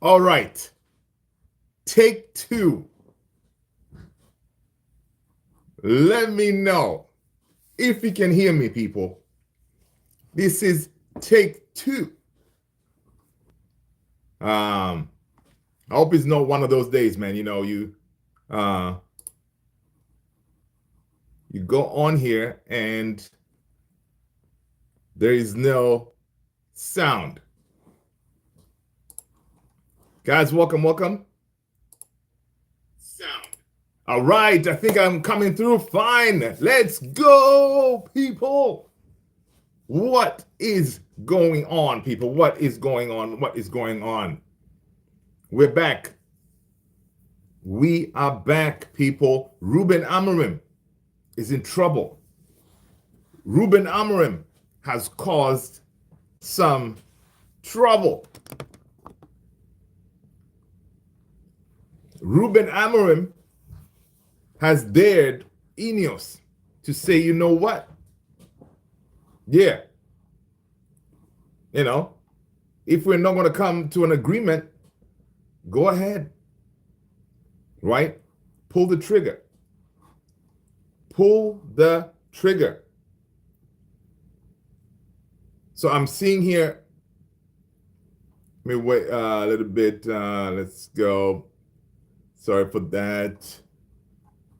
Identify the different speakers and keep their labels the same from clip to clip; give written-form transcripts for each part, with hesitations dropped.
Speaker 1: All right. Take two. Let me know if you can hear me, people. This is take two. I hope it's not one of those days, man. Uh you go on here and there is no sound. Guys, welcome. Sound. All right, I think I'm coming through fine. Let's go, people. What is going on, people? What is going on? What is going on? We're back. We are back, people. Ruben Amorim is in trouble. Ruben Amorim has caused some trouble. Ruben Amorim has dared Ineos to say, you know what? Yeah. If we're not going to come to an agreement, go ahead. Right? Pull the trigger. Pull the trigger. So I'm seeing here, let me wait a little bit. Let's go. Sorry for that.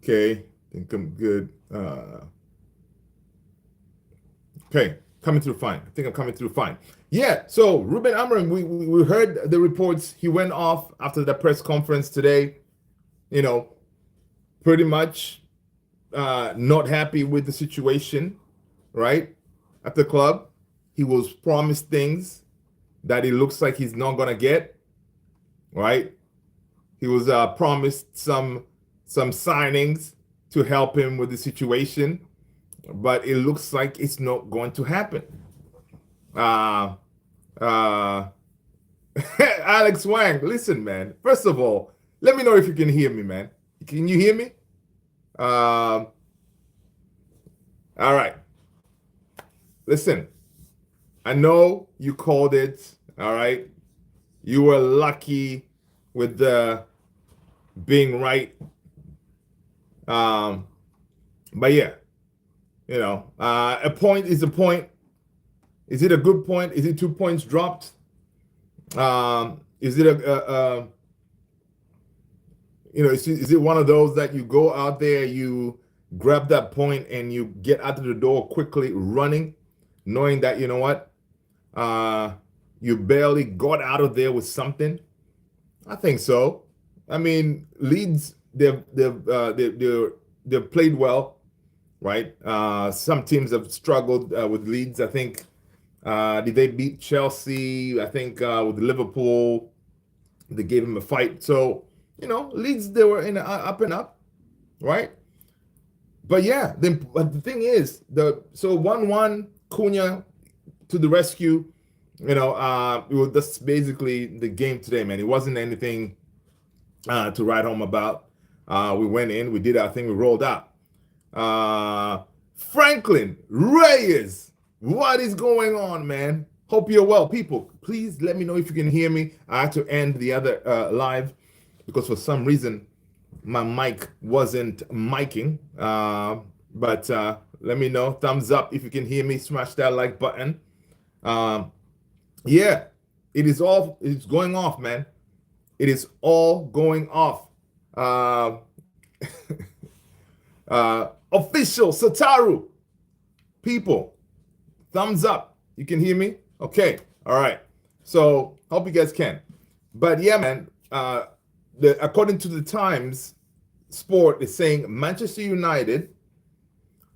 Speaker 1: Okay, I think I'm good. Okay, coming through fine. I think I'm coming through fine. Yeah, so Ruben Amorim, we heard the reports. He went off after the press conference today, pretty much not happy with the situation, right? At the club. He was promised things that it looks like he's not going to get, right? He was promised some signings to help him with the situation, but it looks like it's not going to happen. Alex Wang, listen, man. First of all, let me know if you can hear me, man. Can you hear me? All right. Listen, I know you called it, all right? You were lucky with the being right. But yeah, a point is a point. Is it a good point? Is it 2 points dropped? Is it is it one of those that you go out there, you grab that point and you get out of the door quickly running, knowing that, you know what, you barely got out of there with something? I think so. I mean, Leeds, they've played well, right? Some teams have struggled with Leeds. I think did they beat Chelsea? I think with Liverpool, they gave them a fight. So Leeds, they were in up and up, right? But yeah, but the thing is, 1-1, Cunha to the rescue. It was just basically the game today, man. It wasn't anything to write home about. We went in, we did our thing, we rolled out. Franklin Reyes, what is going on, man? Hope you're well. People, please let me know if you can hear me. I had to end the other live because for some reason my mic wasn't miking. But let me know. Thumbs up if you can hear me. Smash that like button. Yeah, it's going off, man. It is all going off. Official Sataru. People, thumbs up. You can hear me? Okay. All right. So hope you guys can. But yeah, man, according to the Times, Sport is saying Manchester United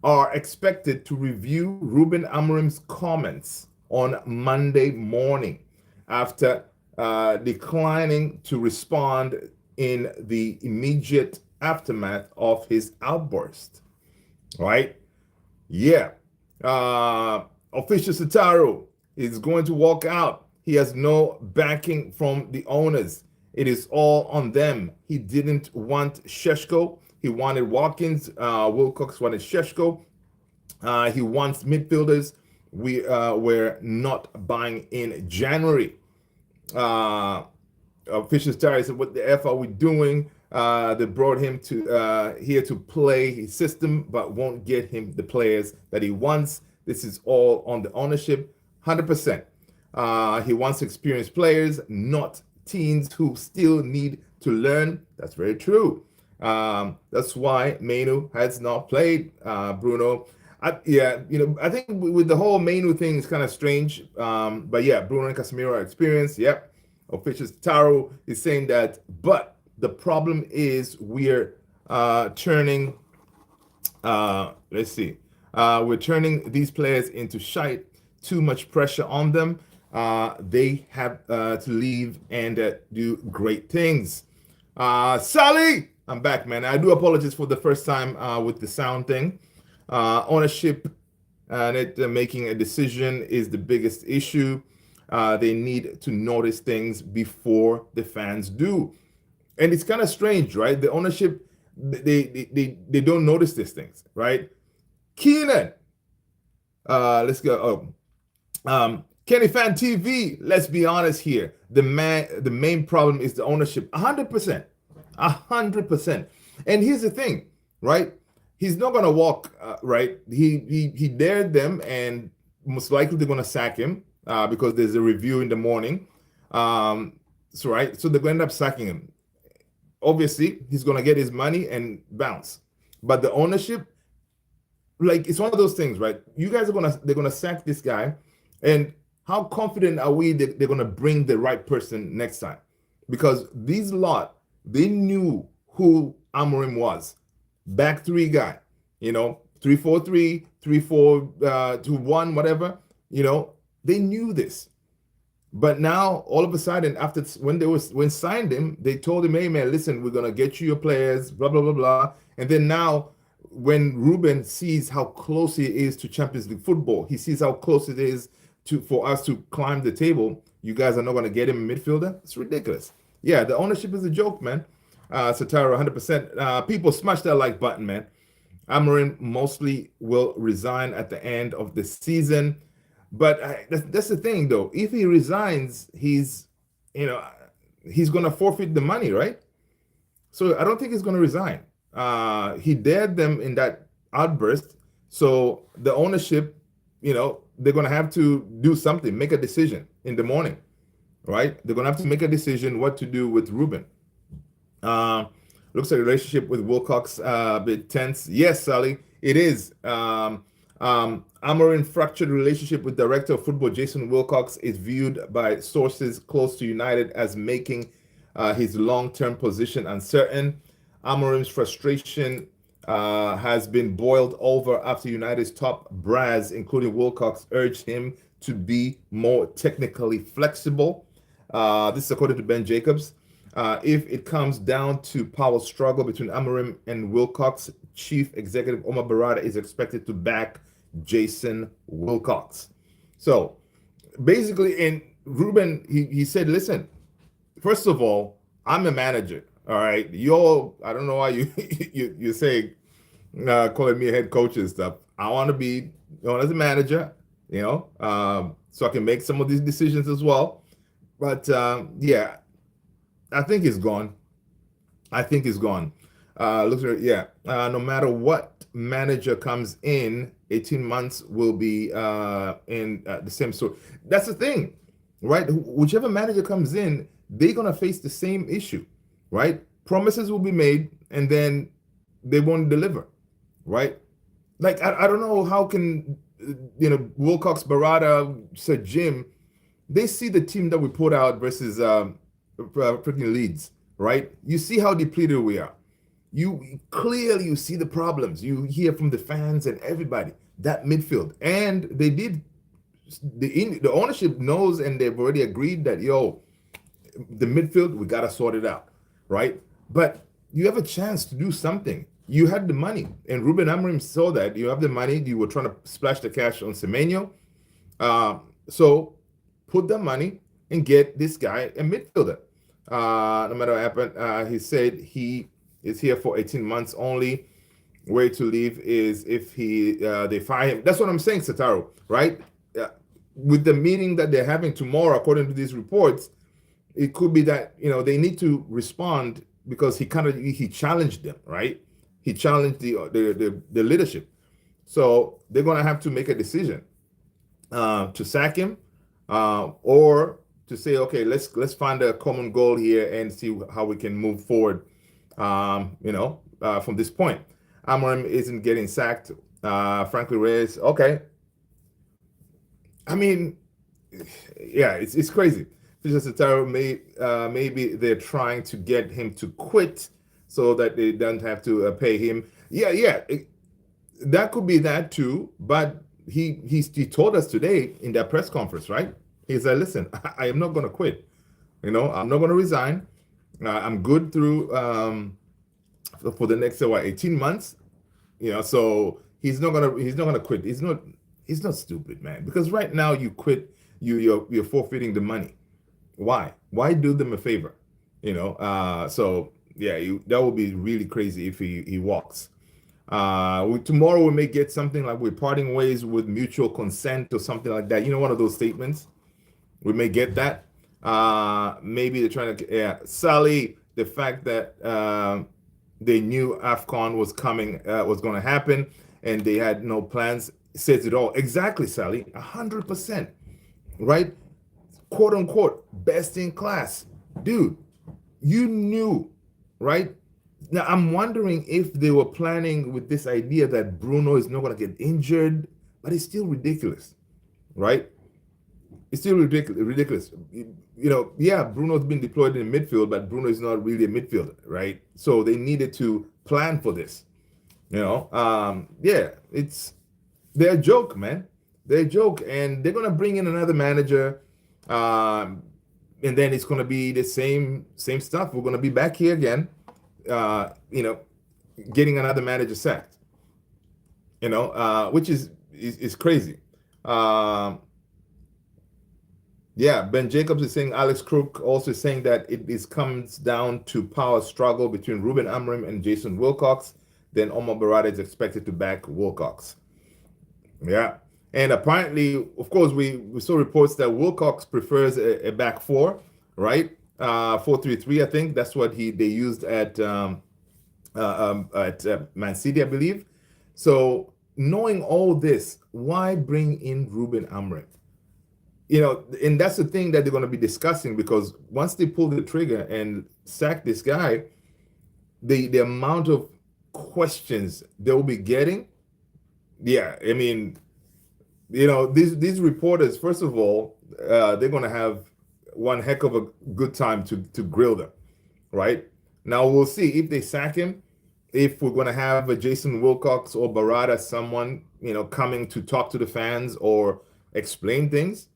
Speaker 1: are expected to review Ruben Amorim's comments on Monday morning after declining to respond in the immediate aftermath of his outburst. Right? Yeah. Official Sataru is going to walk out. He has no backing from the owners. It is all on them. He didn't want Šeško. He wanted Watkins. Wilcox wanted Šeško. He wants midfielders. We were not buying in January. officials tired. Said, "What the f are we doing?" They brought him to here to play his system, but won't get him the players that he wants. This is all on the ownership, 100%. He wants experienced players, not teens who still need to learn. That's very true. That's why Manu has not played, Bruno. Yeah, I think with the whole Manu thing is kind of strange. But yeah, Bruno and Casemiro are experienced. Yep. Officials Taro is saying that, but the problem is we're turning. Let's see. We're turning these players into shite. Too much pressure on them. They have to leave and do great things. Sally, I'm back, man. I do apologize for the first time with the sound thing. Ownership and it making a decision is the biggest issue. They need to notice things before the fans do, and it's kind of strange, right? The ownership, they don't notice these things, right? Keenan, let's go. Kenny Fan TV. Let's be honest here. The main problem is the ownership. 100%, 100%. And here's the thing, right? He's not gonna walk, right? He dared them, and most likely they're gonna sack him because there's a review in the morning. So right, so they're gonna end up sacking him. Obviously, he's gonna get his money and bounce. But the ownership, like, it's one of those things, right? You guys they're gonna sack this guy, and how confident are we that they're gonna bring the right person next time? Because these lot, they knew who Amorim was. Back three guy, 3-4-3, 3-4-2-1, whatever. They knew this. But now all of a sudden, after when signed him, they told him, "Hey man, listen, we're gonna get you your players, blah blah blah blah." And then now, when Ruben sees how close he is to Champions League football, he sees how close it is for us to climb the table. You guys are not gonna get him a midfielder. It's ridiculous. Yeah, the ownership is a joke, man. Satara, 100%. People smash that like button, man. Amorim mostly will resign at the end of the season. But that's the thing, though. If he resigns, he's going to forfeit the money, right? So I don't think he's going to resign. He dared them in that outburst. So the ownership, they're going to have to do something, make a decision in the morning, right? They're going to have to make a decision what to do with Ruben. Looks like a relationship with Wilcox a bit tense. Yes, Sally, it is. Amorim fractured relationship with director of football Jason Wilcox is viewed by sources close to United as making his long-term position uncertain. Amorim's frustration has been boiled over after United's top brass, including Wilcox, urged him to be more technically flexible. This is according to Ben Jacobs. If it comes down to power struggle between Amorim and Wilcox, Chief Executive Omar Barada is expected to back Jason Wilcox. So basically, in Ruben, he said, listen, first of all, I'm a manager. All right. I don't know why you say calling me a head coach and stuff. I want to be known as a manager, so I can make some of these decisions as well. But yeah, I think he's gone. Looks like, yeah. No matter what manager comes in, 18 months will be in the same sort. That's the thing, right? Whichever manager comes in, they're gonna face the same issue, right? Promises will be made, and then they won't deliver, right? Like I don't know how can Wilcox, Barada, Sir Jim, they see the team that we put out versus freaking Leeds, right? You see how depleted we are. You see the problems. You hear from the fans and everybody that midfield, and they did. The ownership knows, and they've already agreed that the midfield, we gotta sort it out, right? But you have a chance to do something. You had the money, and Ruben Amorim saw that you have the money. You were trying to splash the cash on Semenyo, so put the money and get this guy a midfielder. No matter what happened, he said he is here for 18 months only. Way to leave is if they fire him. That's what I'm saying, Sataru, right? With the meeting that they're having tomorrow, according to these reports, it could be that they need to respond because he challenged them, right? He challenged the leadership, so they're gonna have to make a decision to sack him, or to say, okay, let's find a common goal here and see how we can move forward. From this point, Amorim isn't getting sacked. Frankly, Reyes, okay. I mean, yeah, it's crazy. Fisher maybe they're trying to get him to quit so that they don't have to pay him. Yeah, that could be that too. But he told us today in that press conference, right? He said, "Listen, I am not going to quit. I'm not going to resign. I'm good through for the next 18 months. So he's not gonna quit. He's not stupid, man. Because right now you quit, you're forfeiting the money. Why do them a favor? So yeah, that would be really crazy if he walks. Tomorrow we may get something like we're parting ways with mutual consent or something like that. One of those statements. We may get that. Maybe they're trying to, yeah, Sally, the fact that they knew AFCON was coming, was going to happen, and they had no plans, says it all. Exactly, Sally, 100%, right? Quote unquote, best in class. Dude, you knew, right? Now, I'm wondering if they were planning with this idea that Bruno is not going to get injured, but it's still ridiculous, right? It's still ridiculous. Yeah, Bruno's been deployed in the midfield, but Bruno is not really a midfielder, right? So they needed to plan for this. Yeah, they're a joke, man. They're a joke, and they're gonna bring in another manager, and then it's gonna be the same stuff. We're gonna be back here again, getting another manager sacked. Which is crazy. Yeah, Ben Jacobs is saying, Alex Crook also saying that it comes down to power struggle between Ruben Amorim and Jason Wilcox. Then Omar Barada is expected to back Wilcox. Yeah. And apparently, of course, we saw reports that Wilcox prefers a back four, right? 4-3-3, I think. That's what they used at Man City, I believe. So knowing all this, why bring in Ruben Amorim? And that's the thing that they're going to be discussing, because once they pull the trigger and sack this guy, the amount of questions they'll be getting, yeah, I mean, these reporters, first of all, they're going to have one heck of a good time to grill them, right? Now we'll see if they sack him, if we're going to have a Jason Wilcox or Barada, someone coming to talk to the fans or explain things.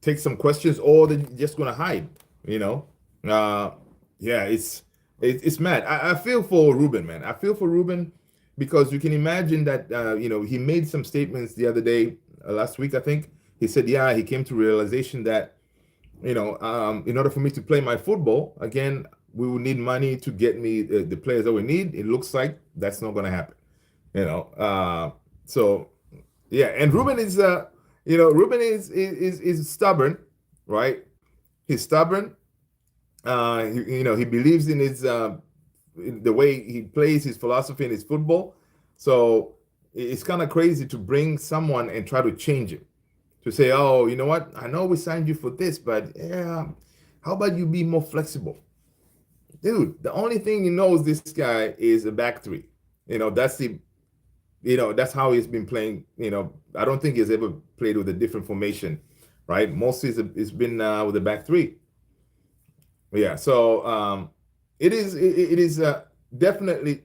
Speaker 1: Take some questions, or they're just gonna hide. Yeah, it's mad. I feel for Ruben, man. I feel for Ruben, because you can imagine that he made some statements the other day, last week, I think. He said, yeah, he came to realization that in order for me to play my football again, we will need money to get me the players that we need. It looks like that's not gonna happen. So yeah, and Ruben is Ruben is stubborn, right? He's stubborn. He believes in in the way he plays, his philosophy in his football. So it's kind of crazy to bring someone and try to change it. To say, oh, you know what? I know we signed you for this, but yeah, how about you be more flexible? Dude, the only thing he knows this guy is a back three. That's how he's been playing. I don't think he's ever played with a different formation, right? Mostly it's been with the back three. Yeah, so it is definitely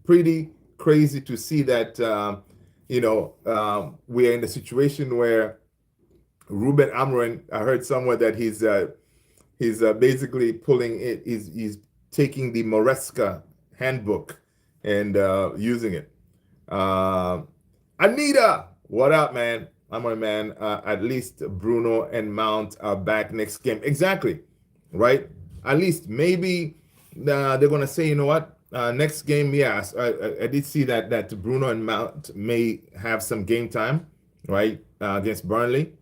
Speaker 1: pretty crazy to see that we're in a situation where Ruben Amorim, I heard somewhere that he's basically pulling it. He's taking the Moresca handbook and using it. Anita, what up, man? Amorim, man. At least Bruno and Mount are back next game. Exactly, right? At least maybe they're gonna say, you know what? Next game, yes, I did see that Bruno and Mount may have some game time, right, against Burnley.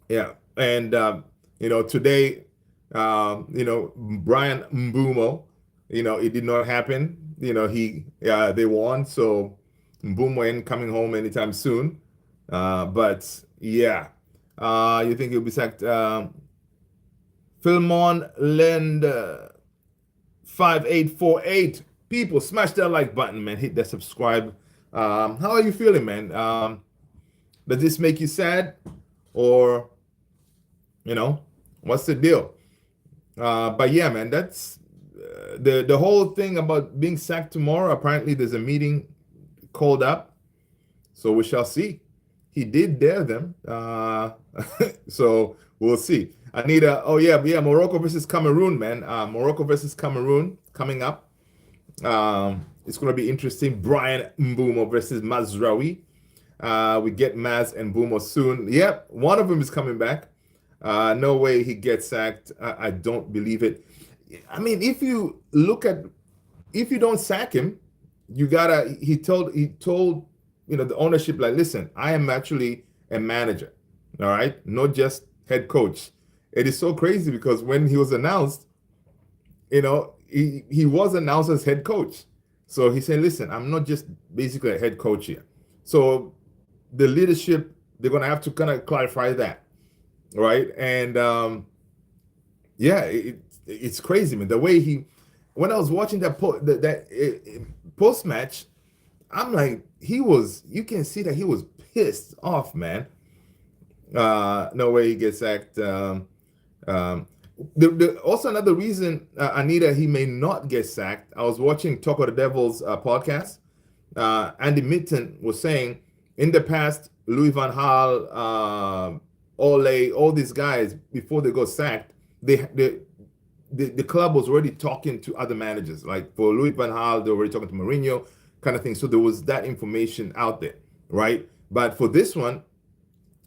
Speaker 1: Yeah, And today, Brian Mbumo, it did not happen. They won, so Mbumo ain't coming home anytime soon. But yeah, you think he'll be sacked? Philmon Lend 5848. People, smash that like button, man. Hit that subscribe. How are you feeling, man? Does this make you sad, or what's the deal? But yeah, man, that's the whole thing about being sacked tomorrow. Apparently, there's a meeting called up, so we shall see. He did dare them, so we'll see. Anita, oh yeah, Morocco versus Cameroon, man. Morocco versus Cameroon coming up. It's going to be interesting. Brian Mbumo versus Mazraoui. We get Maz and Mbumo soon. Yep, one of them is coming back. No way he gets sacked. I don't believe it. I mean, if you don't sack him, you gotta. He told the ownership, like, listen, I am actually a manager, all right, not just head coach. It is so crazy because when he was announced, he was announced as head coach. So he said, listen, I'm not just basically a head coach here. So the leadership, they're gonna have to kind of clarify that, right? And yeah, it's crazy, man. The way when I was watching that post match, I'm like, you can see that he was pissed off, man. No way he gets sacked. Also another reason, Anita, he may not get sacked. I was watching Talk of the Devil's podcast. Andy Mitten was saying, in the past, Louis van Gaal, Ole, all these guys, before they got sacked, the club was already talking to other managers. Like for Louis van Gaal, they were already talking to Mourinho, kind of thing. So there was that information out there, right? But for this one,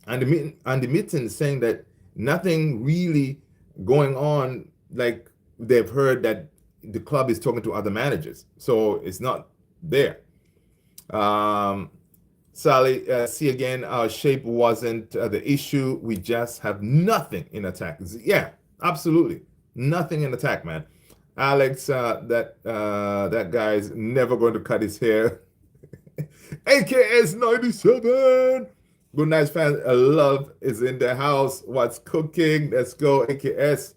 Speaker 1: Andy Mitten is saying that nothing really going on, like they've heard that the club is talking to other managers. So it's not there. Sally, see again, our shape wasn't the issue. We just have nothing in attack. Yeah, absolutely. Nothing in attack, man. Alex, that guy's never going to cut his hair. AKS 97. Good night, fans. Love is in the house. What's cooking? Let's go, AKS.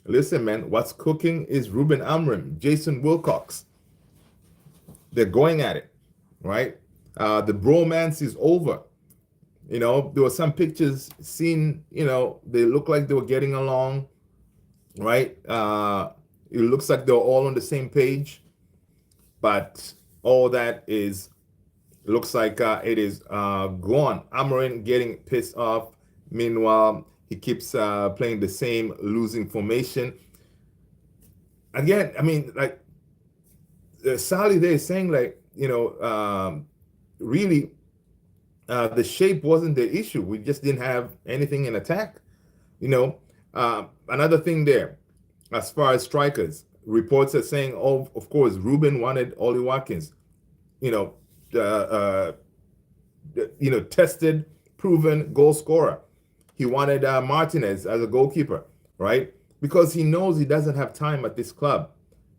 Speaker 1: Listen, man, what's cooking is Ruben Amorim, Jason Wilcox. They're going at it, right? The bromance is over. There were some pictures seen, they look like they were getting along, right? It looks like they're all on the same page, but all that looks like it is gone. Amorim getting pissed off. Meanwhile, he keeps playing the same losing formation. Again, I mean, like, Sally there is saying, like, really, the shape wasn't the issue. We just didn't have anything in attack. Another thing there, as far as strikers, reports are saying, oh, of course, Ruben wanted Ollie Watkins. Tested, proven goal scorer. He wanted Martinez as a goalkeeper, right? Because he knows he doesn't have time at this club.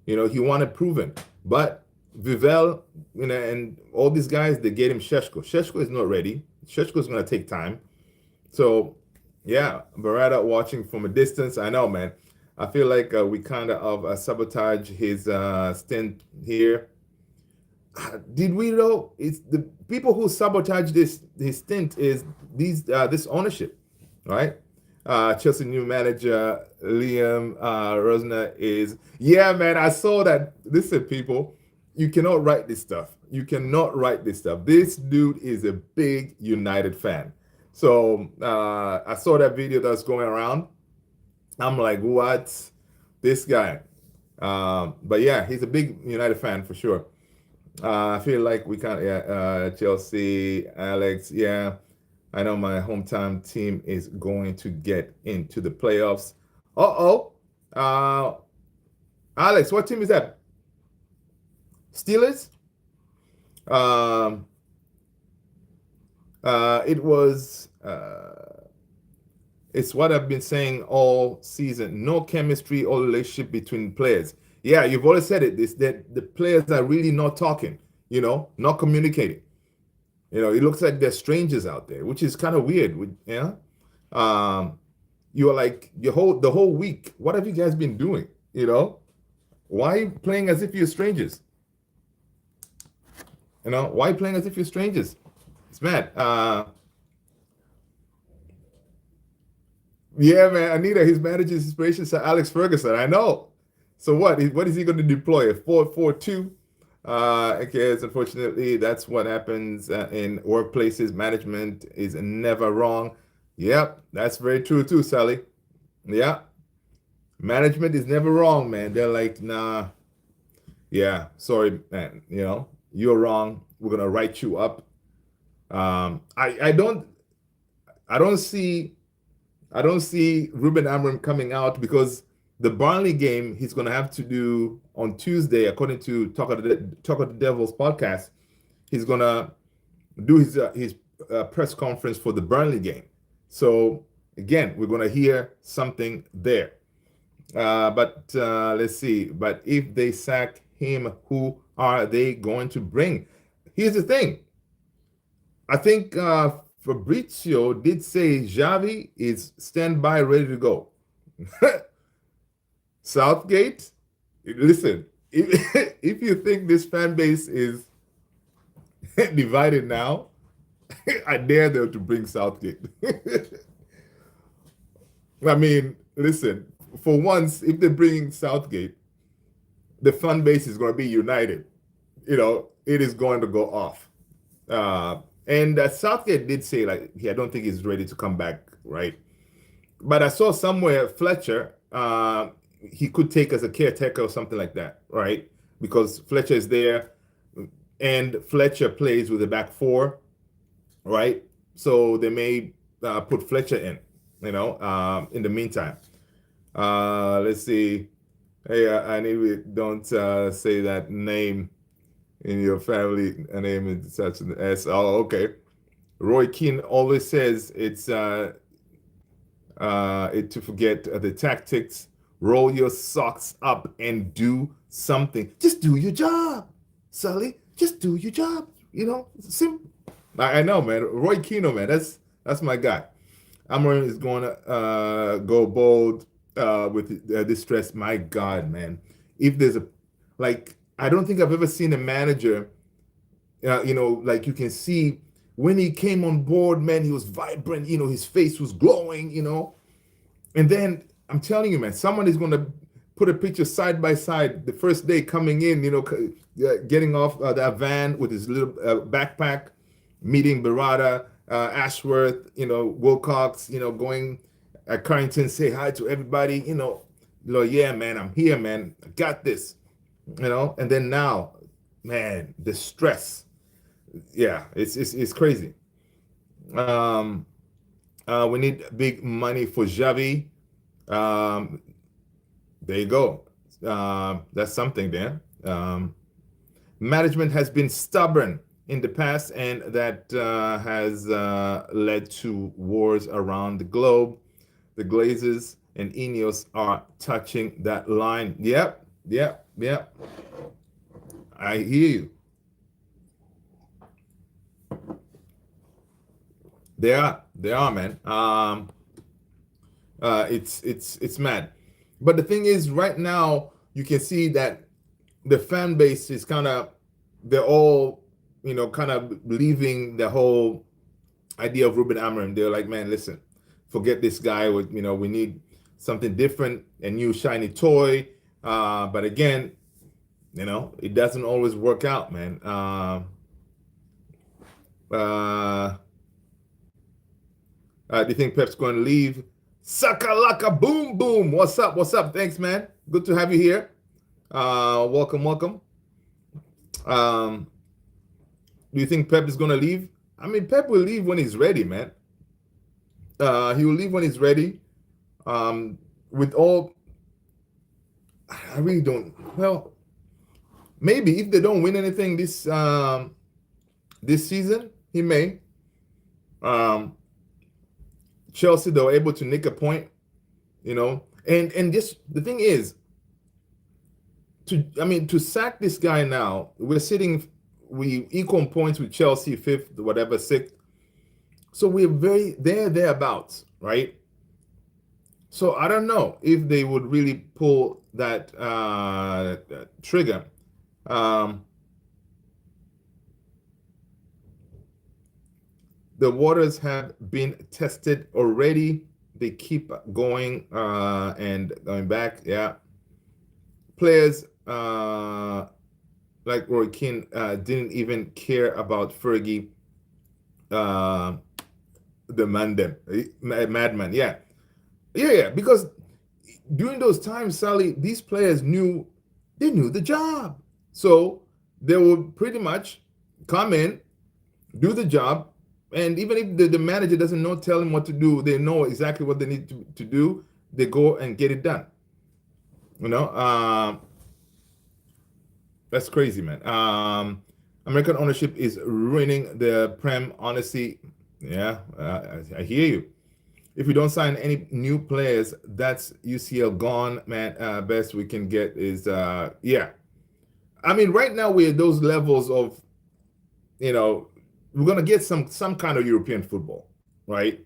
Speaker 1: He wanted proven. But Vivel, and all these guys, they get him Sheshko. Sheshko is not ready. Sheshko is going to take time. So, yeah, Barada watching from a distance. I know, man. I feel like we kind of sabotage his stint here. Did we know? It's the people who sabotage his stint is this ownership, right? Chelsea new manager Liam Rosner is, yeah, man. I saw that. Listen, people, you cannot write this stuff. You cannot write this stuff. This dude is a big United fan. So I saw that video that's going around. I'm like, what? This guy. But yeah, he's a big United fan for sure. I feel like we can't. Yeah, Chelsea, Alex. Yeah, I know my hometown team is going to get into the playoffs. Alex, what team is that? Steelers. It was It's what I've been saying all season. No chemistry or relationship between players. Yeah, you've always said it. It's that the players are really not talking, not communicating. It looks like they're strangers out there, which is kind of weird. Yeah. Um, you're like the whole week. What have you guys been doing? Why playing as if you're strangers? Why playing as if you're strangers? It's mad. Yeah, man. Anita, his manager's inspiration is Alex Ferguson. I know. So what? What is he going to deploy? A 4-4-2? Because unfortunately, that's what happens in workplaces. Management is never wrong. Yep, that's very true too, Sally. Yeah, management is never wrong, man. They're like, nah, yeah, sorry, man. You're wrong. We're gonna write you up. I don't see Ruben Amorim coming out because the Burnley game he's going to have to do on Tuesday, according to Talk of the Devil's podcast. He's going to do his press conference for the Burnley game. So again, we're going to hear something there. But let's see. But if they sack him, who are they going to bring? Here's the thing. I think Fabrizio did say Xavi is standby, ready to go. Southgate, listen, if you think this fan base is divided now, I dare them to bring Southgate. I mean, listen, for once, if they're bringing Southgate, the fan base is going to be united. It is going to go off. And Southgate did say, like, I don't think he's ready to come back, right? But I saw somewhere Fletcher, he could take as a caretaker or something like that, right? Because Fletcher is there, and Fletcher plays with the back four, right? So they may put Fletcher in, in the meantime. Let's see. Hey, I need we don't say that name in your family. A name is such an S. Oh, okay. Roy Keane always says it's to forget the tactics. Roll your socks up and do something. Just do your job, Sully. Just do your job. Simple. I know, man. Roy Keane, man. That's my guy. Amorim is going to go bold with this stress. My God, man. If there's I don't think I've ever seen a manager, like you can see when he came on board, man, he was vibrant, his face was glowing, and then I'm telling you, man, someone is going to put a picture side by side the first day coming in, getting off that van with his little backpack, meeting Barada, Ashworth, Wilcox, going at Carrington, say hi to everybody, yeah, man, I'm here, man, I got this, and then now, man, the stress, yeah, it's crazy. We need big money for Xavi. There you go. That's something there. Management has been stubborn in the past, and that has led to wars around the globe. The Glazers and Ineos are touching that line. Yep. I hear you. They are, man. It's mad. But the thing is, right now, you can see that the fan base is they're all, kind of leaving the whole idea of Ruben Amorim. They're like, man, listen, forget this guy. We need something different, a new shiny toy. But again, it doesn't always work out, man. Do you think Pep's going to leave? Sakalaka boom boom. What's up? Thanks, man. Good to have you here. Welcome. Do you think Pep is going to leave? I mean, Pep will leave when he's ready, man. He will leave when he's ready. With all, I really don't. Well, maybe if they don't win anything this season, he may. Chelsea, they were able to nick a point, you know. And this, the thing is, to sack this guy now, we equal in points with Chelsea, fifth, whatever, sixth. So we're thereabouts, right? So I don't know if they would really pull that trigger. The waters have been tested already. They keep going and going back. Yeah. Players like Roy Keane didn't even care about Fergie, the madman. Yeah. Yeah. Because during those times, Sally, these players knew the job. So they would pretty much come in, do the job, and even if the manager doesn't know, tell them what to do, they know exactly what they need to do. They go and get it done. You know, that's crazy, man. American ownership is ruining the Prem. Honestly, yeah, I hear you. If we don't sign any new players, that's UCL gone, man. Best we can get is yeah. I mean, right now we're at those levels of, we're gonna get some kind of European football, right?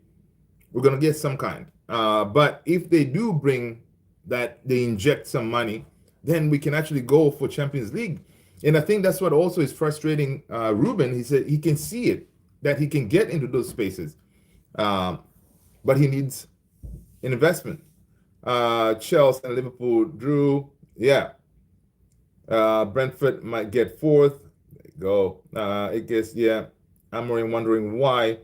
Speaker 1: We're gonna get some kind. But if they do bring that, they inject some money, then we can actually go for Champions League. And I think that's what also is frustrating Ruben. He said he can see it, that he can get into those spaces, but he needs investment. Chelsea and Liverpool drew. Yeah. Brentford might get fourth. There you go. I guess, yeah. Amorim wondering why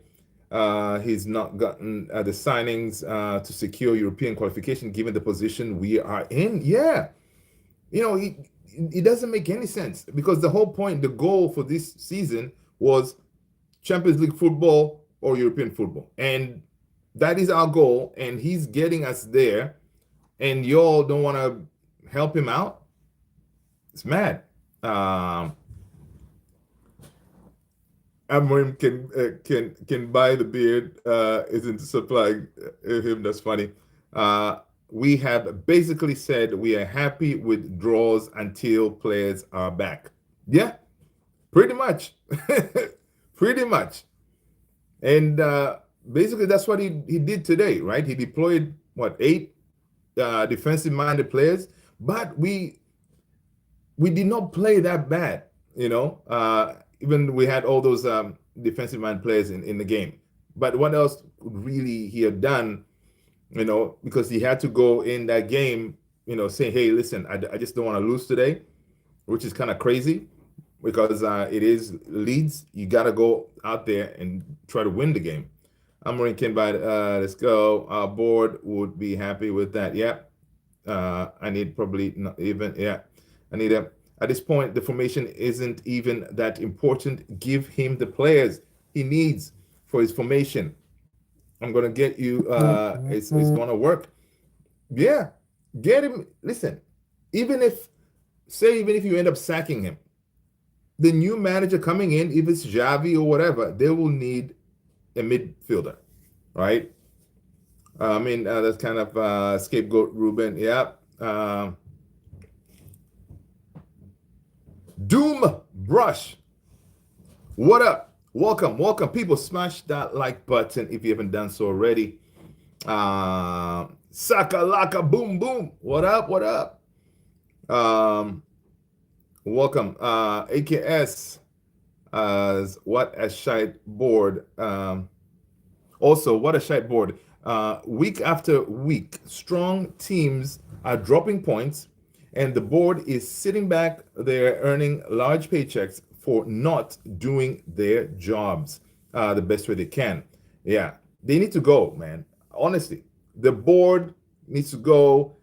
Speaker 1: he's not gotten the signings to secure European qualification given the position we are in. Yeah. It doesn't make any sense because the whole point, the goal for this season was Champions League football or European football. And that is our goal. And he's getting us there. And y'all don't want to help him out. It's mad. Amorim can buy the beard. Isn't supplying him. That's funny. We have basically said we are happy with draws until players are back. Yeah, pretty much. Pretty much. And basically that's what he did today, right? He deployed, 8 defensive-minded players, but we did not play that bad, even we had all those defensive-minded players in the game. But what else could really he have done, because he had to go in that game, saying, hey, listen, I just don't want to lose today, which is kind of crazy because it is Leeds. You got to go out there and try to win the game. Amorim came by, let's go. Our board would be happy with that. Yeah. I need probably not even, yeah. I need at this point, the formation isn't even that important. Give him the players he needs for his formation. I'm going to get you, it's going to work. Yeah. Get him. Listen, even if you end up sacking him, the new manager coming in, if it's Xavi or whatever, they will need a midfielder, right? I mean, that's kind of scapegoat Ruben. Yeah. Doom Brush. What up? Welcome. People, smash that like button if you haven't done so already. Saka laka boom boom. What up? Welcome. AKS. What a shite board. Also, what a shite board. Week after week, strong teams are dropping points, and the board is sitting back there earning large paychecks for not doing their jobs the best way they can. Yeah, they need to go, man. Honestly, the board needs to go.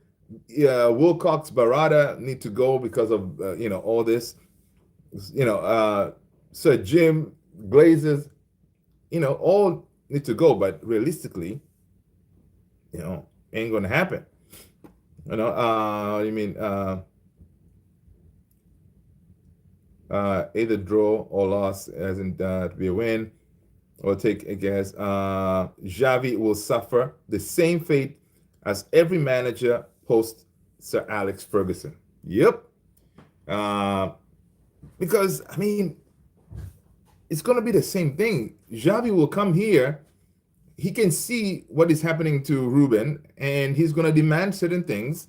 Speaker 1: Wilcox, Barada need to go because of all this. Sir Jim, Glazers, all need to go. But realistically, ain't gonna happen. You mean either draw or loss, hasn't to be a win. Or take a guess. Xavi will suffer the same fate as every manager post Sir Alex Ferguson. Yep. Uh, because I mean, it's gonna be the same thing. Xavi will come here. He can see what is happening to Ruben, and he's gonna demand certain things.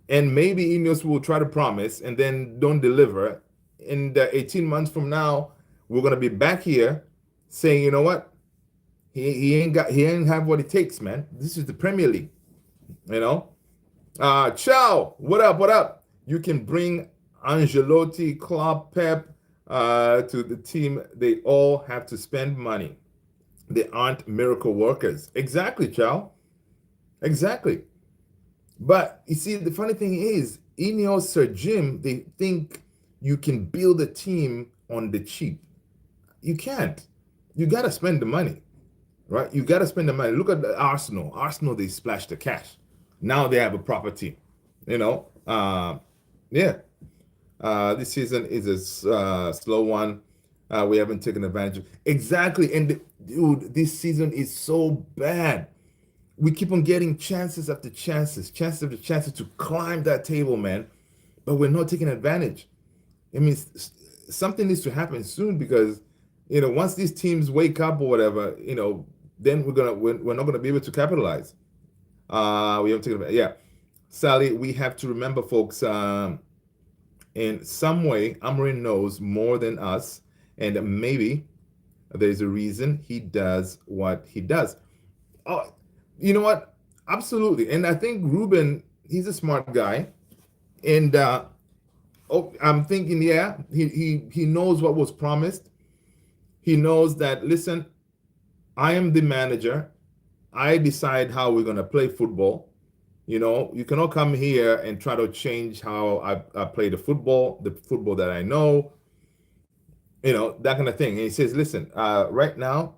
Speaker 1: And maybe Ineos will try to promise and then don't deliver. In the 18 months from now, we're gonna be back here saying, you know what? He ain't have what it takes, man. This is the Premier League, you know. Ciao, what up? What up? You can bring Angelotti, Klopp, Pep to the team. They all have to spend money. They aren't miracle workers. Exactly, Ciao. Exactly. But you see, the funny thing is, Ineos, Sir Jim, they think you can build a team on the cheap. You can't. You got to spend the money, right? You got to spend the money. Look at Arsenal. Arsenal, they splashed the cash. Now they have a proper team. You know, yeah. This season is a slow one. We haven't taken advantage of exactly. And dude, this season is so bad. We keep on getting chances after chances after chances to climb that table, man. But we're not taking advantage. I mean, something needs to happen soon because, you know, once these teams wake up or whatever, you know, then we're not gonna be able to capitalize. We haven't taken advantage. Yeah, Sally, we have to remember, folks. In some way, Amorim knows more than us, and maybe there's a reason he does what he does. Oh, you know what? Absolutely. And I think Ruben, he's a smart guy. And I'm thinking, yeah, he knows what was promised. He knows that, listen, I am the manager. I decide how we're gonna play football. You know, you cannot come here and try to change how I play the football that I know, you know, that kind of thing. And he says, listen, right now,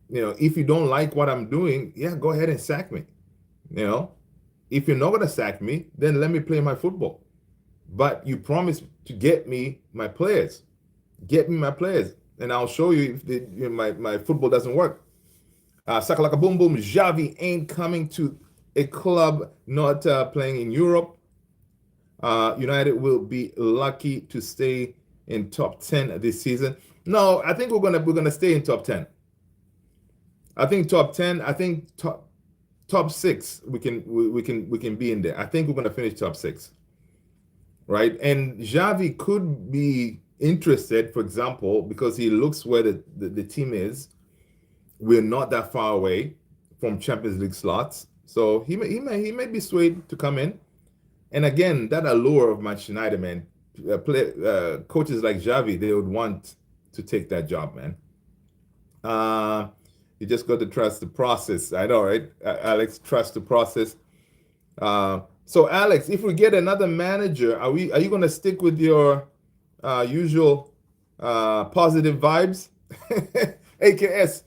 Speaker 1: you know, if you don't like what I'm doing, yeah, go ahead and sack me. You know, if you're not going to sack me, then let me play my football. But you promise to get me my players. Get me my players. And I'll show you if my football doesn't work. Sakalaka boom boom, Xavi ain't coming to a club not playing in Europe. United will be lucky to stay in top 10 this season. No, I think we're gonna stay in top 10. I think top 10. I think top 6. We can be in there. I think we're gonna finish top 6, right? And Xavi could be interested, for example, because he looks where the team is. We're not that far away from Champions League slots. So he may be swayed to come in, and again, that allure of Manchester United, man. Coaches like Xavi, they would want to take that job, man. You just got to trust the process. I know, right, Alex? Trust the process. So, Alex, if we get another manager, are you going to stick with your usual positive vibes? AKS,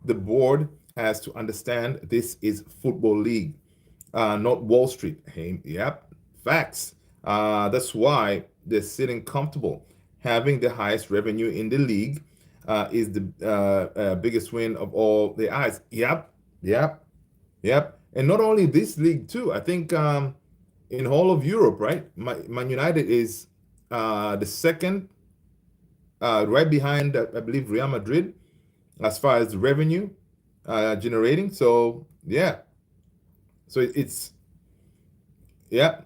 Speaker 1: the board has to understand this is football league, not Wall Street. Hey, yep, facts. That's why they're sitting comfortable. Having the highest revenue in the league is the biggest win of all the eyes. Yep, yep, yep. And not only this league too. I think in all of Europe, right? Man United is the second, right behind, I believe, Real Madrid, as far as revenue generating. So yeah, so it's yeah.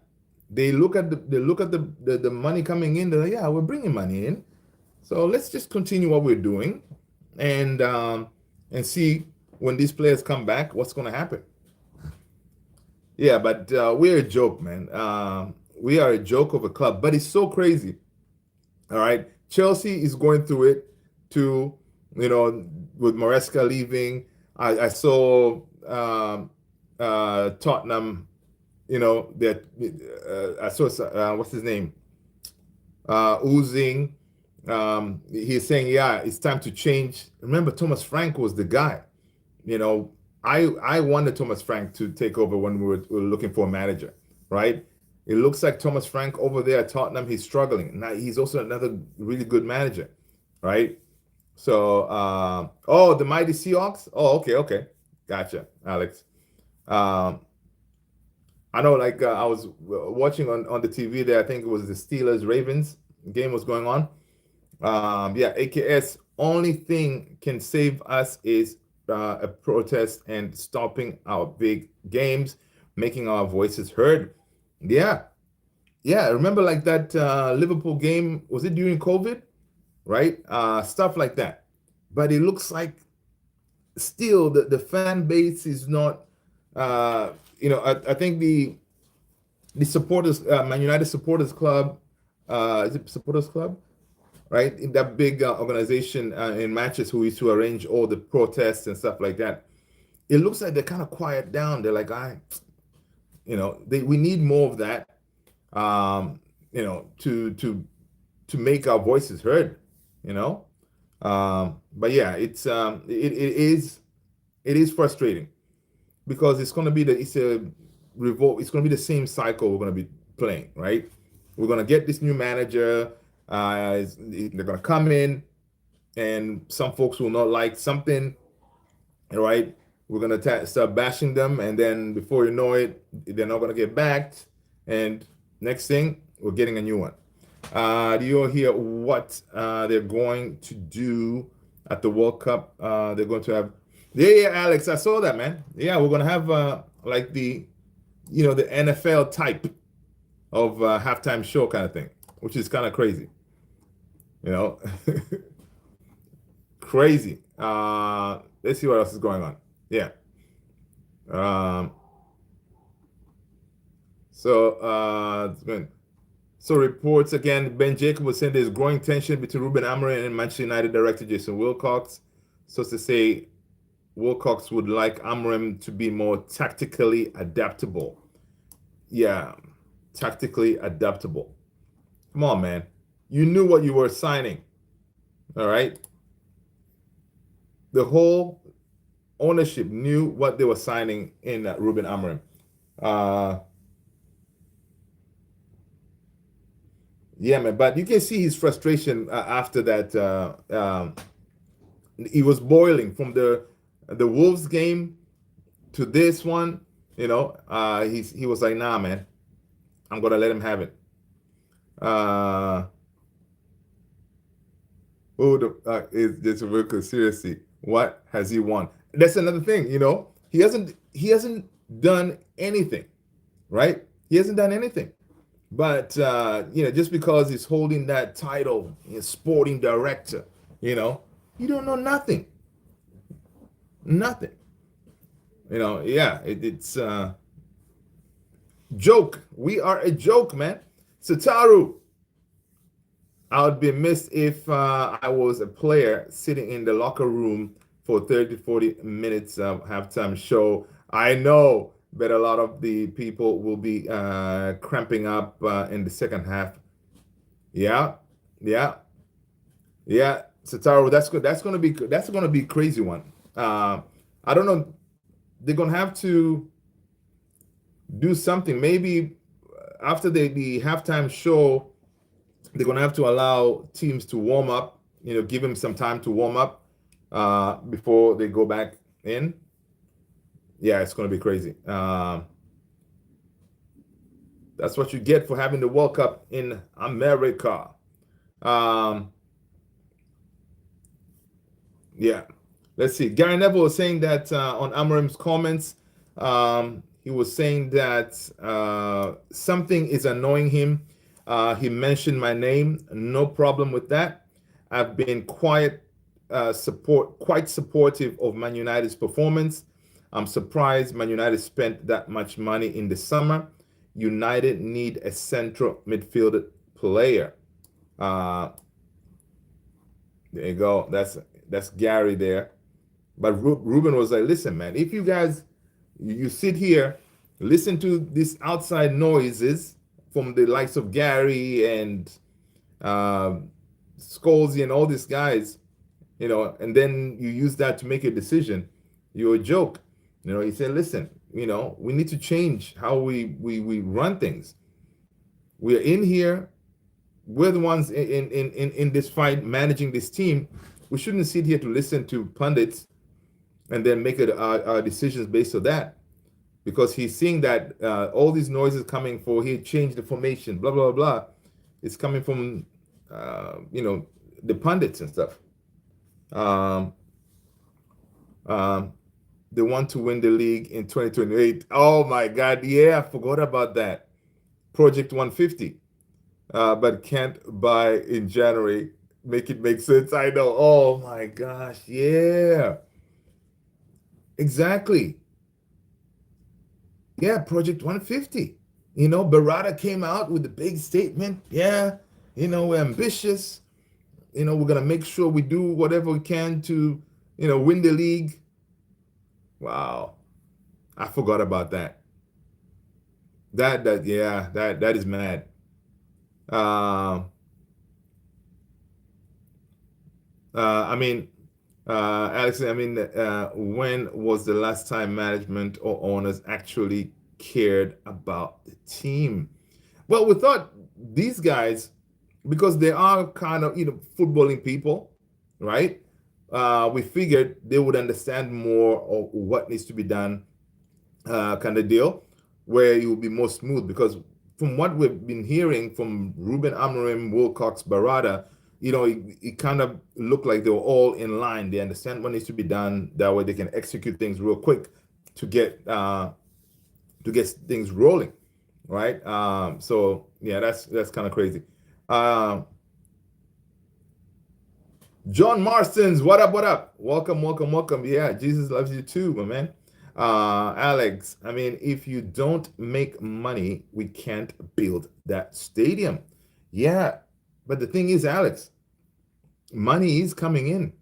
Speaker 1: They look at the money coming in. They're like, yeah, we're bringing money in. So let's just continue what we're doing, and see when these players come back, what's going to happen. Yeah, but we're a joke, man. We are a joke of a club, but it's so crazy. All right, Chelsea is going through it too. You know, with Maresca leaving, I saw Tottenham. You know that I saw what's his name, oozing. He's saying, yeah, it's time to change. Remember, Thomas Frank was the guy. You know, I wanted Thomas Frank to take over when we were looking for a manager, right? It looks like Thomas Frank over there at Tottenham, he's struggling. Now he's also another really good manager, right? So, oh, the mighty Seahawks. Oh, okay, okay, gotcha, Alex. Um, I know, like I was watching on the TV there. I think it was the Steelers Ravens game was going on. Yeah, AKS. Only thing can save us is a protest and stopping our big games, making our voices heard. Yeah, yeah. Remember, like that Liverpool game? Was it during COVID? Right? Stuff like that. But it looks like still the fan base is not. I think the supporters, Man United supporters club, is it supporters club? Right, in that big organization in Manchester who used to arrange all the protests and stuff like that. It looks like they're kind of quiet down. They're like, we need more of that, to make our voices heard. You know, but yeah, it is frustrating because it's a revolt. It's going to be the same cycle we're going to be playing, right? We're going to get this new manager. They're going to come in, and some folks will not like something, right? We're going to start bashing them, and then before you know it, they're not going to get backed. And next thing, we're getting a new one. Do you all hear what they're going to do at the World Cup? They're going to have, yeah, Alex, I saw that, man. Yeah, we're going to have like the NFL type of halftime show kind of thing, which is kind of crazy, you know, crazy. Let's see what else is going on. Yeah. Um, so reports again, Ben Jacob was saying there's growing tension between Ruben Amorim and Manchester United director Jason Wilcox. So to say, Wilcox would like Amorim to be more tactically adaptable. Yeah, tactically adaptable. Come on, man. You knew what you were signing. All right. The whole ownership knew what they were signing in Ruben Amorim. Yeah, man. But you can see his frustration after that. He was boiling from the Wolves game to this one. He was like, nah, man. I'm gonna let him have it. Is this real? Seriously, what has he won? That's another thing. He hasn't done anything, right? He hasn't done anything. But just because he's holding that title, sporting director, you don't know nothing, nothing. Yeah, it's joke. We are a joke, man. Sataru, I would be missed if I was a player sitting in the locker room for 30, 40 minutes of halftime show. I know, but a lot of the people will be cramping up in the second half. Yeah, yeah, yeah. Sataru, that's good. That's gonna be a crazy one. I don't know. They're gonna have to do something. Maybe after the halftime show, they're going to have to allow teams to warm up, give them some time to warm up before they go back in. Yeah, it's going to be crazy. That's what you get for having the World Cup in America. Yeah. Let's see. Gary Neville was saying that on Amorim's comments, he was saying that something is annoying him. He mentioned my name. No problem with that. I've been quite supportive of Man United's performance. I'm surprised Man United spent that much money in the summer. United need a central midfield player. There you go. That's Gary there. But Ruben was like, listen, man, if you guys you sit here, listen to these outside noises from the likes of Gary and Scholesy and all these guys, and then you use that to make a decision, you're a joke. He said, listen, we need to change how we run things. We're in here. We're the ones in this fight managing this team. we shouldn't sit here to listen to pundits and then make our decisions based on that, because he's seeing that all these noises coming for he changed the formation, blah blah blah. It's coming from the pundits and stuff. Um, um, they want to win the league in 2028. Oh my God, yeah, I forgot about that. Project 150, but can't buy in January. Make it make sense. I know. Oh my gosh, yeah, exactly. Yeah, Project 150. Barada came out with a big statement. Yeah, we're ambitious. We're gonna make sure we do whatever we can to, win the league. Wow, I forgot about that. That is mad. Um, I mean, Alex, I mean, when was the last time management or owners actually cared about the team? Well, we thought these guys, because they are kind of, footballing people, right? We figured they would understand more of what needs to be done, kind of deal, where it will be more smooth. Because from what we've been hearing from Ruben, Amorim, Wilcox, Barada, it kind of looked like they were all in line. They understand what needs to be done. That way, they can execute things real quick to get things rolling, right? So yeah, that's kind of crazy. Um, John Marston's, what up, what up? Welcome, welcome, welcome. Yeah, Jesus loves you too, my man. Alex, I mean, if you don't make money, we can't build that stadium. Yeah, but the thing is, Alex, money is coming in,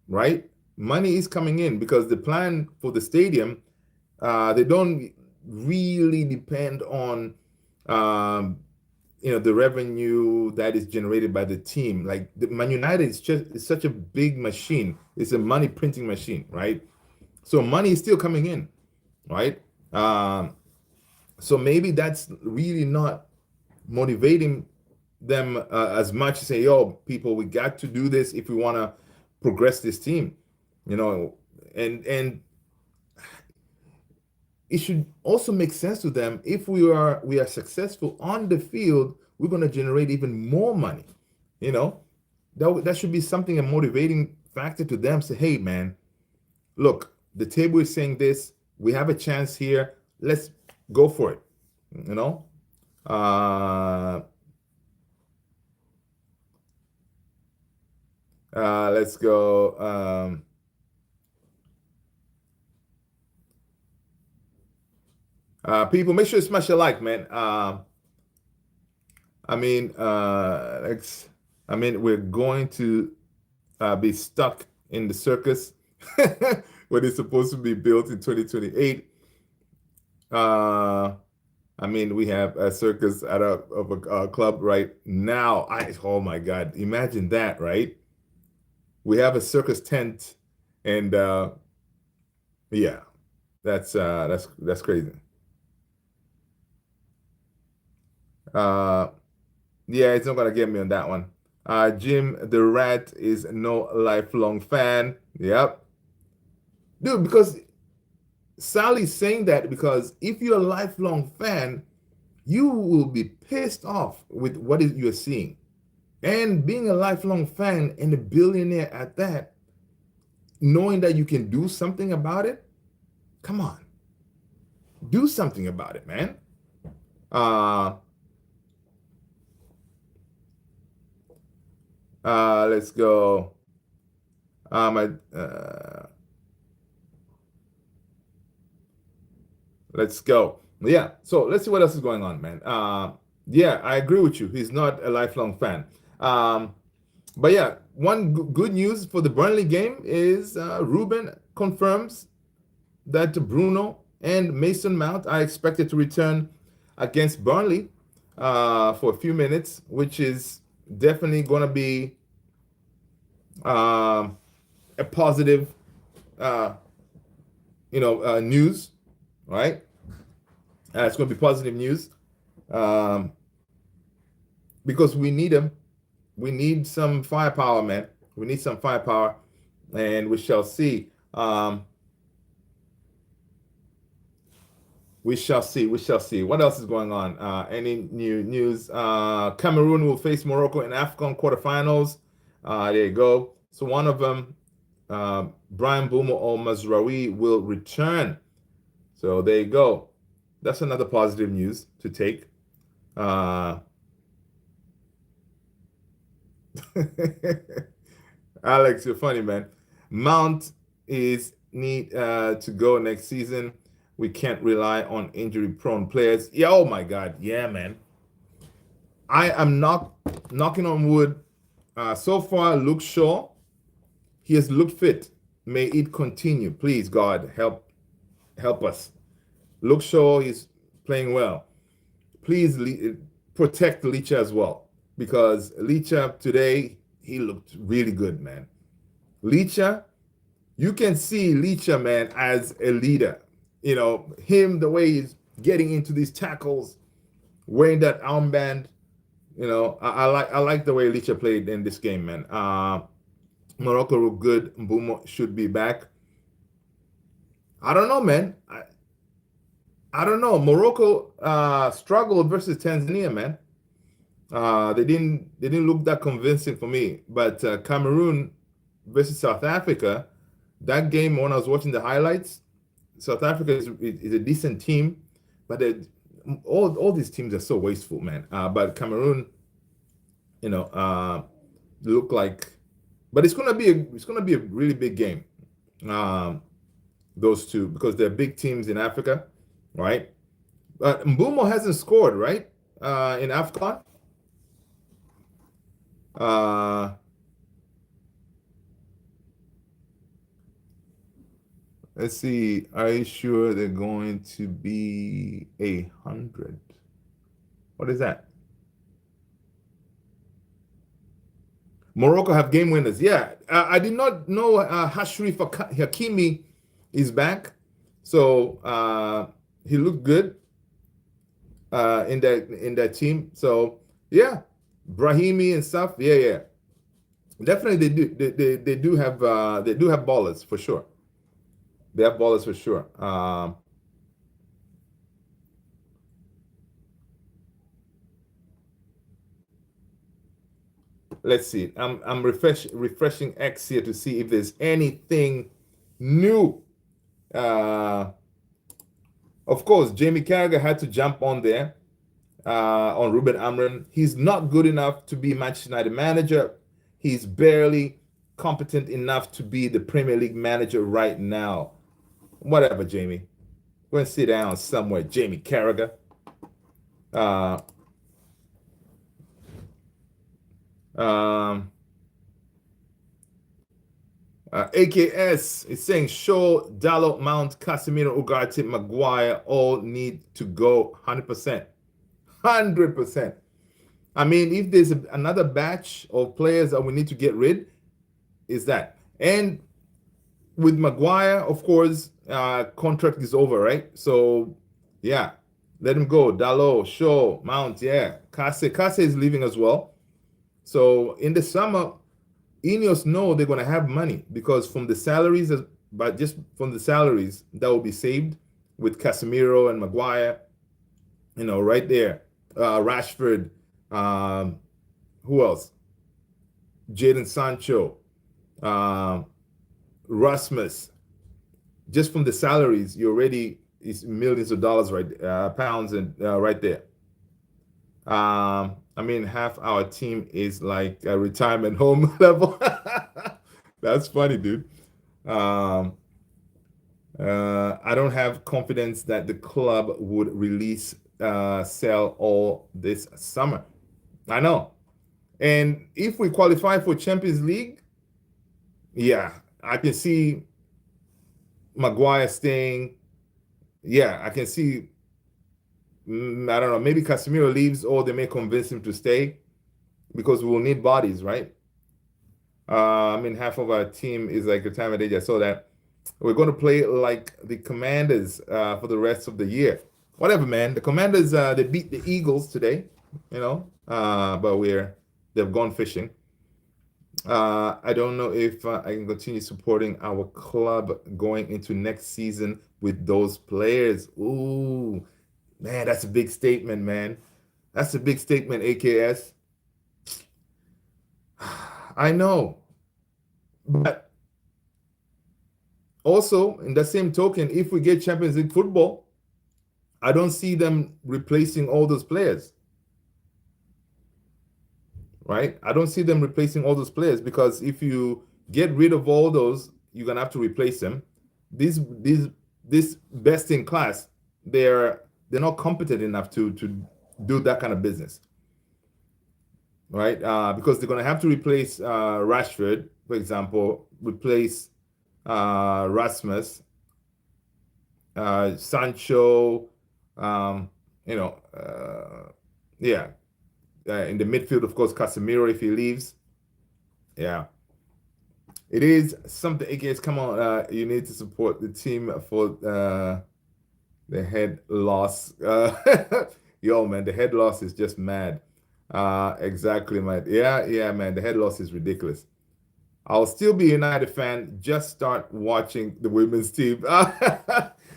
Speaker 1: right? Money is coming in because the plan for the stadium, they don't really depend on the revenue that is generated by the team. Like the Man United is such a big machine. It's a money printing machine, right? So money is still coming in, right? So maybe that's really not motivating them as much to say, "Yo, people, we got to do this if we want to progress this team," and it should also make sense to them. If we are successful on the field, we're going to generate even more money. You know, that should be something, a motivating factor to them. Say, hey, man, look, the table is saying this. We have a chance here. Let's go for it. You know, let's go. People, make sure you smash a like, man. I mean, we're going to be stuck in the circus when it's supposed to be built in 2028. We have a circus of a club right now. Oh my God, imagine that, right? We have a circus tent, and yeah, that's crazy. Yeah, it's not gonna get me on that one. Jim the Rat is no lifelong fan. Yep, dude. Because Sally's saying that because if you're a lifelong fan, you will be pissed off with what you're seeing, and being a lifelong fan and a billionaire at that, knowing that you can do something about it. Come on, do something about it, man. Let's go. Let's go. Yeah. So let's see what else is going on, man. Yeah, I agree with you. He's not a lifelong fan. But yeah, one good news for the Burnley game is Ruben confirms that Bruno and Mason Mount are expected to return against Burnley for a few minutes, which is definitely going to be a positive, news, right? It's going to be positive news because we need them. We need some firepower, man. We need some firepower, and we shall see. We shall see. We shall see. What else is going on? Any new news? Cameroon will face Morocco in AFCON quarterfinals. There you go. So one of them, Brian Boomer or Mazraoui, will return. So there you go. That's another positive news to take. Alex, you're funny, man. Mount is need to go next season. We can't rely on injury-prone players. Yeah, oh my God, yeah, man. I am not knocking on wood. So far, Luke Shaw, he has looked fit. May it continue, please, God, help us. Luke Shaw is playing well. Please protect Licha as well, because Licha today, he looked really good, man. Licha, you can see Licha, man, as a leader. You know, him, the way he's getting into these tackles, wearing that armband. You know, I like the way Licha played in this game, man. Morocco look good. Mbumo should be back. I don't know, man. I don't know. Morocco struggled versus Tanzania, man. They didn't look that convincing for me. But Cameroon versus South Africa, that game when I was watching the highlights, South Africa is a decent team, but all these teams are so wasteful, man. But Cameroon, you know, look like, but it's gonna be a really big game. Those two, because they're big teams in Africa, right? But Mbumo hasn't scored, right? In AFCON. Let's see. Are you sure they're going to be 100? What is that? Morocco have game winners. Yeah, I did not know Hashrif Hakimi is back, so he looked good in that team. So yeah, Brahimi and stuff. Yeah. Definitely, they do have ballers for sure. They have ballers for sure. Let's see. I'm refreshing X here to see if there's anything new. Of course, Jamie Carragher had to jump on there on Ruben Amorim. He's not good enough to be Manchester United manager. He's barely competent enough to be the Premier League manager right now. Whatever, Jamie. Go and sit down somewhere, Jamie Carragher. AKS is saying Shaw, Dalot, Mount, Casemiro, Ugarte, Maguire all need to go 100%. 100%. I mean, if there's another batch of players that we need to get rid, is that. And with Maguire, of course, contract is over, right? So, yeah, let him go. Dalot, Shaw, Mount, yeah. Kase is leaving as well. So in the summer, Ineos know they're going to have money because from the salaries, but just from the salaries that will be saved with Casemiro and Maguire, you know, right there. Rashford, who else? Jadon Sancho, Rasmus. Just from the salaries, you already is millions of dollars, right? Pounds and right there. I mean, half our team is like a retirement home level. That's funny, dude. I don't have confidence that the club would release sell all this summer. I know. And if we qualify for Champions League, yeah, I can see Maguire staying. Yeah, I can see. I don't know. Maybe Casemiro leaves, or they may convince him to stay because we will need bodies, right? I mean, half of our team is like retirement age. I saw that. We're going to play like the Commanders for the rest of the year. Whatever, man. The Commanders they beat the Eagles today, you know, but they've gone fishing. I don't know if I can continue supporting our club going into next season with those players. Ooh, man, that's a big statement, man. That's a big statement, AKS. I know, but also in the same token, if we get Champions League football, I don't see them replacing all those players, right? I don't see them replacing all those players because if you get rid of all those, you're gonna have to replace them. These this best in class, they're not competent enough to do that kind of business, right? Because they're gonna have to replace Rashford, for example, replace Rasmus, Sancho, um, you know, yeah. In the midfield, of course, Casemiro if he leaves. Yeah, it is something. Again, come on, you need to support the team for the head loss. Yo, man, the head loss is just mad. Exactly, man. Yeah, man. The head loss is ridiculous. I'll still be a United fan. Just start watching the women's team.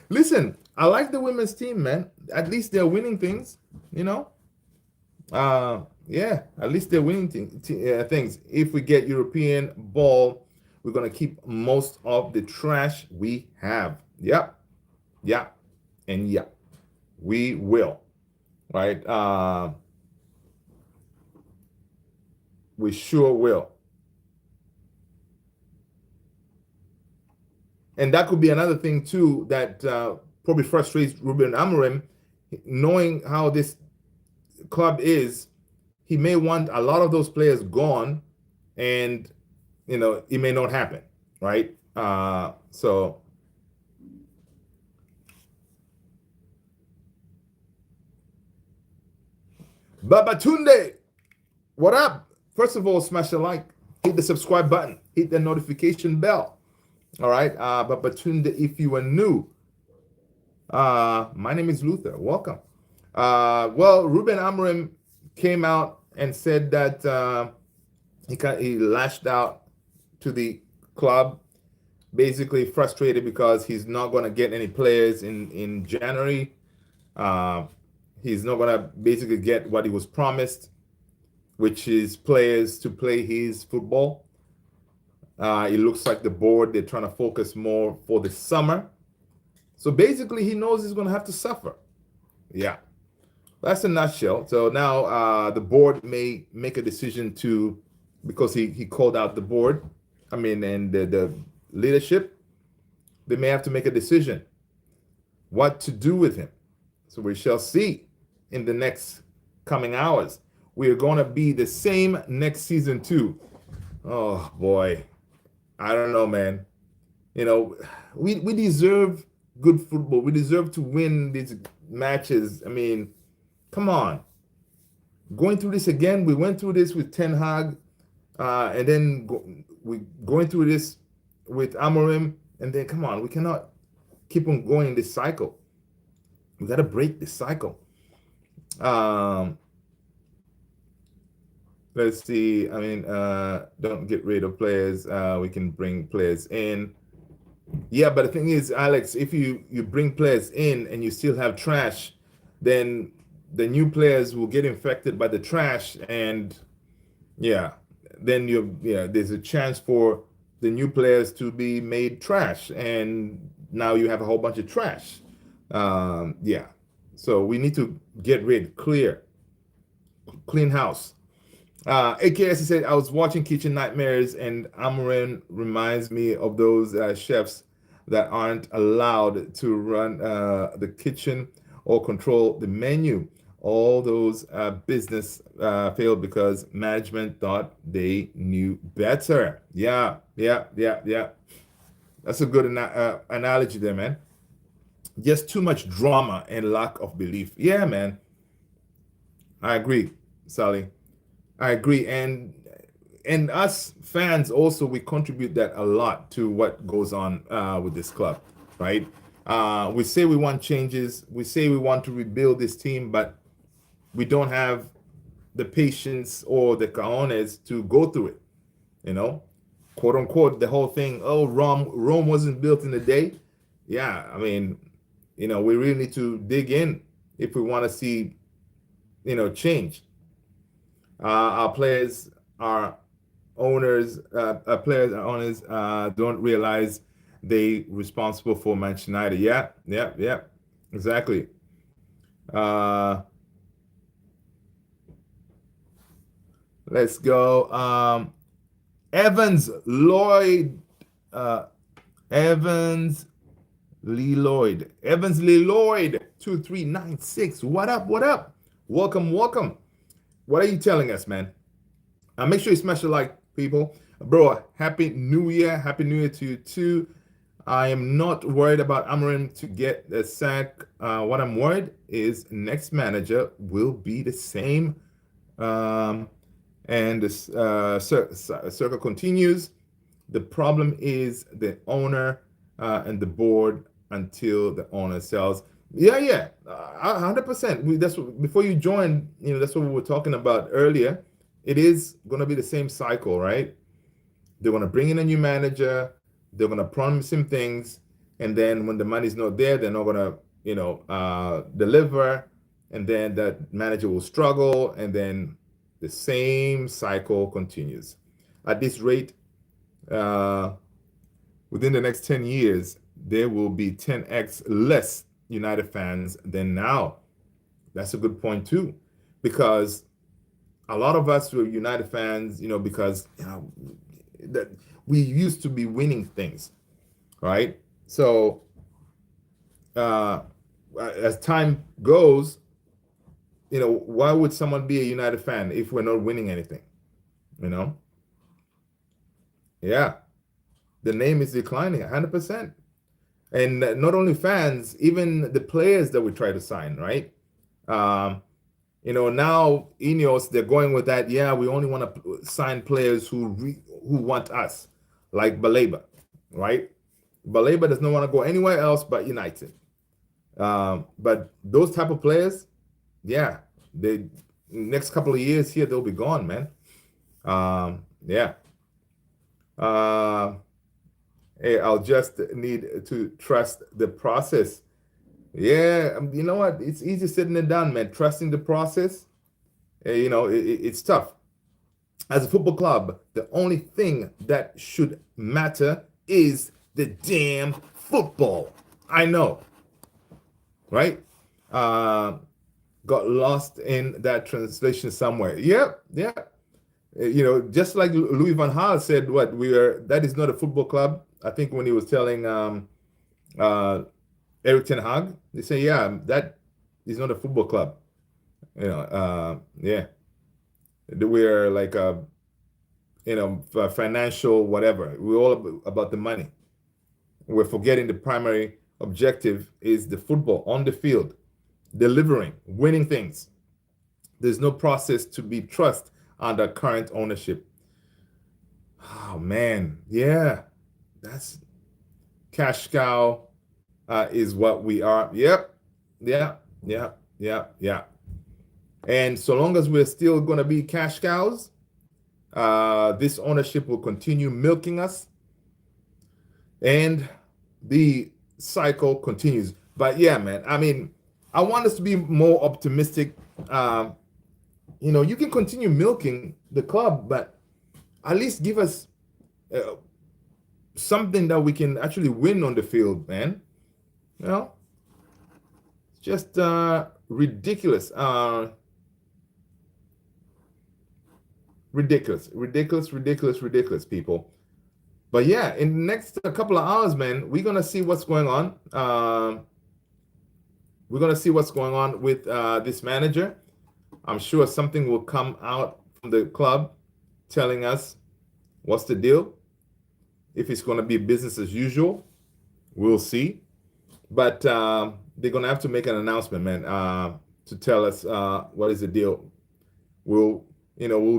Speaker 1: Listen, I like the women's team, man. At least they're winning things, you know. Yeah, at least they're winning things. If we get European ball, we're gonna keep most of the trash we have. Yep, yeah, and yeah, we will. Right? We sure will. And that could be another thing too that probably frustrates Ruben Amorim, knowing how this club is. He may want a lot of those players gone, and it may not happen, right? So Babatunde, what up? First of all, smash the like, hit the subscribe button, hit the notification bell. All right. Babatunde, if you are new, my name is Luther. Welcome. Well, Ruben Amorim came out and said that he lashed out to the club, basically frustrated because he's not going to get any players in January. He's not going to basically get what he was promised, which is players to play his football. It looks like the board, they're trying to focus more for the summer. So basically, he knows he's going to have to suffer. Yeah, that's a nutshell. So now the board may make a decision because he called out the board, and the leadership, they may have to make a decision what to do with him. So we shall see in the next coming hours. We are going to be the same next season too. Oh boy, I don't know, man. We deserve good football. We deserve to win these matches. Come on. Going through this again, we went through this with Ten Hag, and then we going through this with Amorim, and then come on, we cannot keep on going this cycle. We got to break this cycle. Let's see. Don't get rid of players. We can bring players in. Yeah, but the thing is, Alex, if you bring players in and you still have trash, then the new players will get infected by the trash, and then there's a chance for the new players to be made trash, and now you have a whole bunch of trash. So we need to get rid, clean house. AKS said, I was watching Kitchen Nightmares, and Amorim reminds me of those chefs that aren't allowed to run the kitchen or control the menu. All those business failed because management thought they knew better. Yeah. That's a good analogy there, man. Just too much drama and lack of belief. Yeah, man. I agree, Sally. I agree, and us fans also, we contribute that a lot to what goes on with this club, right? We say we want changes, we say we want to rebuild this team, but we don't have the patience or the cojones to go through it. You know, quote unquote, the whole thing. Oh, Rome wasn't built in a day. Yeah, I mean, we really need to dig in if we want to see change. Our players, our players, our owners don't realize they responsible for Manchester United. Yeah, yeah, yeah, exactly. Uh, let's go. Evans Lloyd, uh, Evans Lee Lloyd, Evans Lee Lloyd, 2396. What up? What up? Welcome, welcome. What are you telling us, man? Make sure you smash the like, people. Bro, happy new year. Happy new year to you too. I am not worried about Amorim to get the sack. What I'm worried is next manager will be the same. Um, and this circle continues. The problem is the owner and the board until the owner sells. Yeah, yeah, 100%. That's before you joined. That's what we were talking about earlier. It is going to be the same cycle, right? They're going to bring in a new manager. They're going to promise him things, and then when the money's not there, they're not going to, deliver, and then that manager will struggle, and then the same cycle continues. At this rate, uh, within the next 10 years, there will be 10x less United fans than now. That's a good point too, because a lot of us were United fans, because that we used to be winning things, right? So uh, as time goes, why would someone be a United fan if we're not winning anything? You know? Yeah, the name is declining 100%. And not only fans, even the players that we try to sign, right? Um, now Ineos, they're going with that. Yeah, we only want to sign players who want us, like Baleba, right? Baleba does not want to go anywhere else but United. But those type of players, yeah, they next couple of years here they'll be gone, man. Yeah. Uh, hey, I'll just need to trust the process. Yeah, you know what? It's easy sitting it down, man. Trusting the process, it's tough. As a football club, the only thing that should matter is the damn football. I know, right? Uh, got lost in that translation somewhere. Yep, yeah. Just like Louis van Gaal said, that is not a football club. I think when he was telling uh, Eric Ten Hag, they say, yeah, that is not a football club. Yeah, we're like a financial whatever. We're all about the money. We're forgetting the primary objective is the football on the field, delivering, winning things. There's no process to be trust under current ownership. Oh man, yeah, that's cash cow is what we are. Yep, yeah, yeah, yeah, yeah. And so long as we're still going to be cash cows, this ownership will continue milking us, and the cycle continues. But yeah, man, I mean, I want us to be more optimistic. You can continue milking the club, but at least give us uh, something that we can actually win on the field, man. You know, it's just ridiculous. Ridiculous, ridiculous, ridiculous, ridiculous, people. But yeah, in the next couple of hours, man, we're gonna see what's going on. We're gonna see what's going on with this manager. I'm sure something will come out from the club telling us what's the deal. If it's gonna be business as usual, we'll see. But they're gonna have to make an announcement, man, to tell us what is the deal. We'll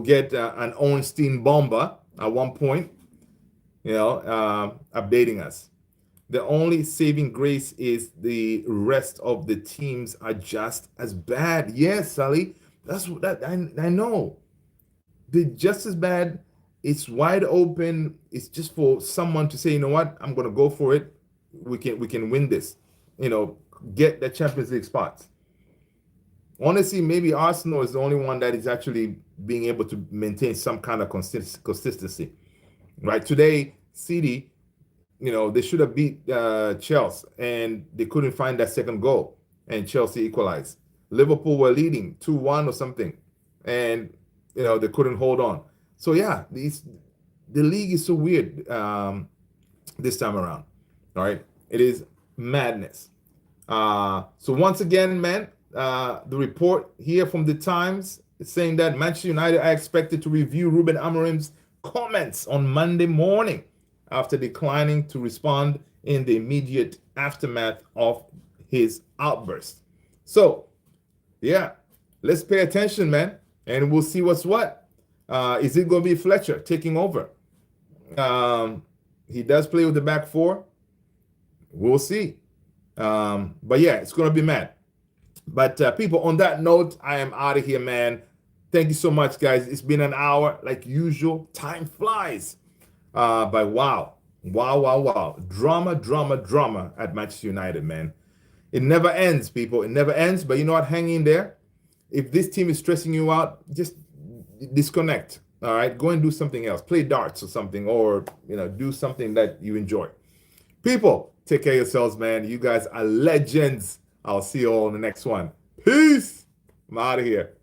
Speaker 1: get an Ornstein bomber at one point, updating us. The only saving grace is the rest of the teams are just as bad. Yes, Sally, that's what I know. They're just as bad it's wide open. It's just for someone to say, you know what, I'm gonna go for it. We can win this. Get the Champions League spots. Honestly, maybe Arsenal is the only one that is actually being able to maintain some kind of consistency. Right today, City, they should have beat Chelsea, and they couldn't find that second goal, and Chelsea equalized. Liverpool were leading 2-1 or something, and they couldn't hold on. So yeah, the league is so weird this time around. All right, it is madness. So once again, man, the report here from the Times is saying that Manchester United are expected to review Ruben Amorim's comments on Monday morning after declining to respond in the immediate aftermath of his outburst. So, yeah, let's pay attention, man, and we'll see what's what. Is it going to be Fletcher taking over? He does play with the back four. We'll see. But yeah, it's going to be mad. But people, on that note, I am out of here, man. Thank you so much, guys. It's been an hour like usual. Time flies. But wow. Drama at Manchester United, man. It never ends, people. It never ends. But you know what? Hang in there. If this team is stressing you out, just disconnect. All right? Go and do something else. Play darts or something, or do something that you enjoy. People, take care of yourselves, man. You guys are legends. I'll see you all in the next one. Peace. I'm out of here.